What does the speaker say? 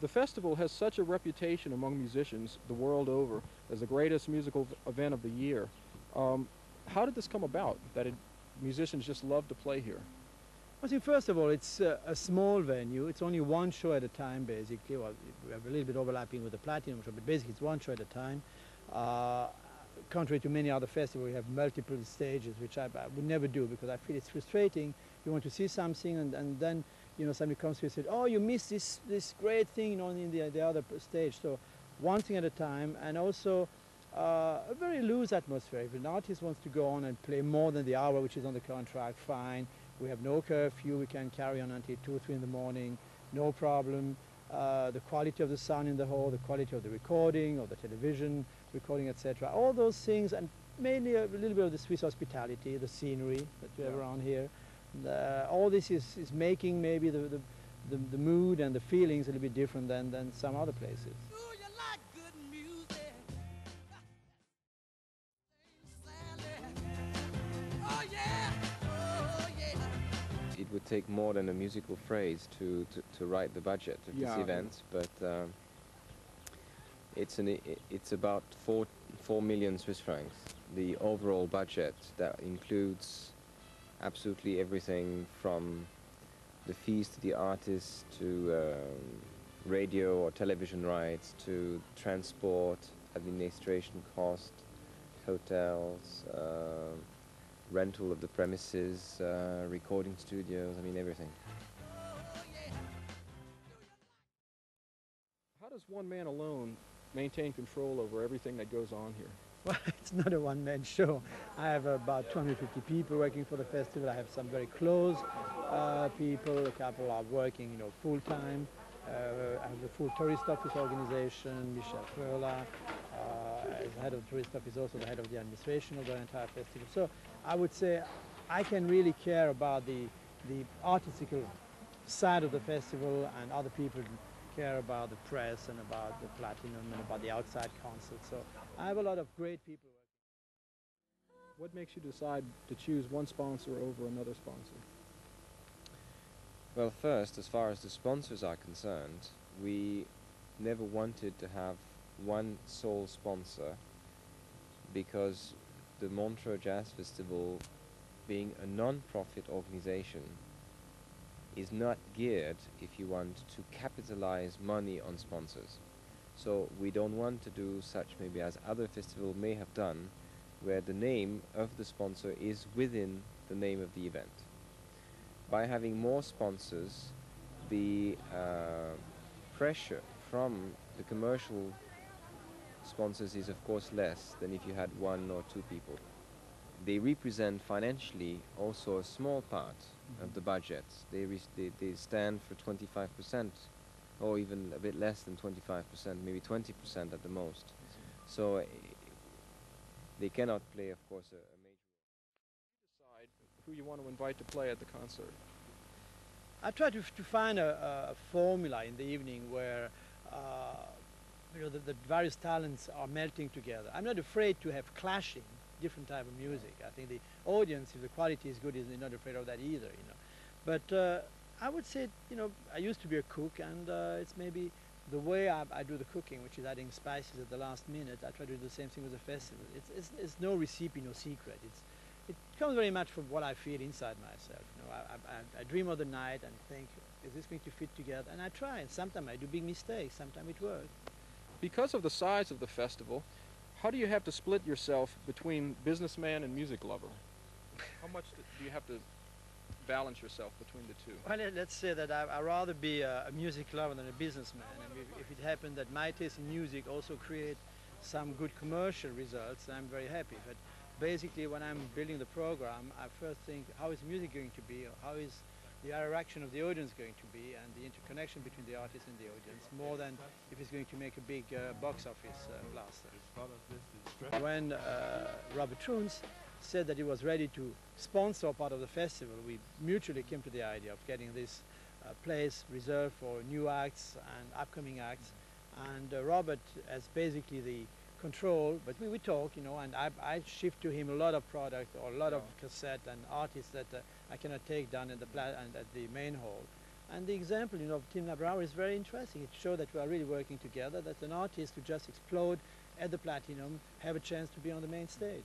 The festival has such a reputation among musicians the world over as the greatest musical event of the year. How did this come about, that musicians just love to play here? I think first of all, it's a small venue. It's only one show at a time, basically. Well, we have a little bit overlapping with the Platinum show, but basically it's one show at a time. Contrary to many other festivals, we have multiple stages, which I would never do because I feel it's frustrating. You want to see something, and then somebody comes to you and says, "Oh, you missed this great thing, in the other stage." So one thing at a time, and also a very loose atmosphere. If an artist wants to go on and play more than the hour which is on the contract, fine. We have no curfew. We can carry on until 2 or 3 in the morning, no problem. The quality of the sound in the hall, the quality of the recording, of the television recording, etc. All those things, and mainly a little bit of the Swiss hospitality, the scenery that we have around here. All this is making maybe the mood and the feelings a little bit different than some other places. It would take more than a musical phrase to write the budget of this event, but it's about 4 million Swiss francs. The overall budget that includes absolutely everything from the fees to the artists to radio or television rights to transport, administration cost, hotels, rental of the premises, recording studios, I mean everything. How does one man alone maintain control over everything that goes on here? Well, it's not a one-man show. I have about 250 people working for the festival. I have some very close people. A couple are working, full-time. I have the full tourist office organization. Michel Furla, as the head of the tourist office, also the head of the administration of the entire festival. So I would say I can really care about the artistical side of the festival, and other people care about the press and about the Platinum and about the outside concert. So I have a lot of great people. What makes you decide to choose one sponsor over another sponsor? Well, first, as far as the sponsors are concerned, we never wanted to have one sole sponsor, because the Montreux Jazz Festival, being a non-profit organization, is not geared, if you want, to capitalize money on sponsors. So we don't want to do such maybe as other festivals may have done, where the name of the sponsor is within the name of the event. By having more sponsors, the pressure from the commercial sponsors is of course less than if you had 1 or 2 people. They represent financially also a small part of the budget. They stand for 25%, or even a bit less than 25%, maybe 20% at the most. So they cannot play, of course, a major role. You decide who you want to invite to play at the concert. I try to find a formula in the evening where the various talents are melting together. I'm not afraid to have clashing different type of music. I think the audience, if the quality is good, is not afraid of that either. But I would say, I used to be a cook, and it's maybe the way I do the cooking, which is adding spices at the last minute. I try to do the same thing with the festival. It's no recipe, no secret. It comes very much from what I feel inside myself. I dream of the night and think, is this going to fit together? And I try, and sometimes I do big mistakes, sometimes it works. Because of the size of the festival, how do you have to split yourself between businessman and music lover? How much do you have to balance yourself between the two? Well, let's say that I'd rather be a music lover than a businessman. And if it happened that my taste in music also create some good commercial results, I'm very happy. But basically, when I'm building the program, I first think, how is music going to be? How is the interaction of the audience going to be, and the interconnection between the artist and the audience, more than if it's going to make a big box office blaster. When Robert Truns said that he was ready to sponsor part of the festival, we mutually came to the idea of getting this place reserved for new acts and upcoming acts, and Robert has basically the control, but we talk, and I shift to him a lot of product or a lot of cassette and artists that I cannot take down at the main hall. And the example, of Tim Labrower is very interesting. It shows that we are really working together, that an artist who just explode at the Platinum have a chance to be on the main stage.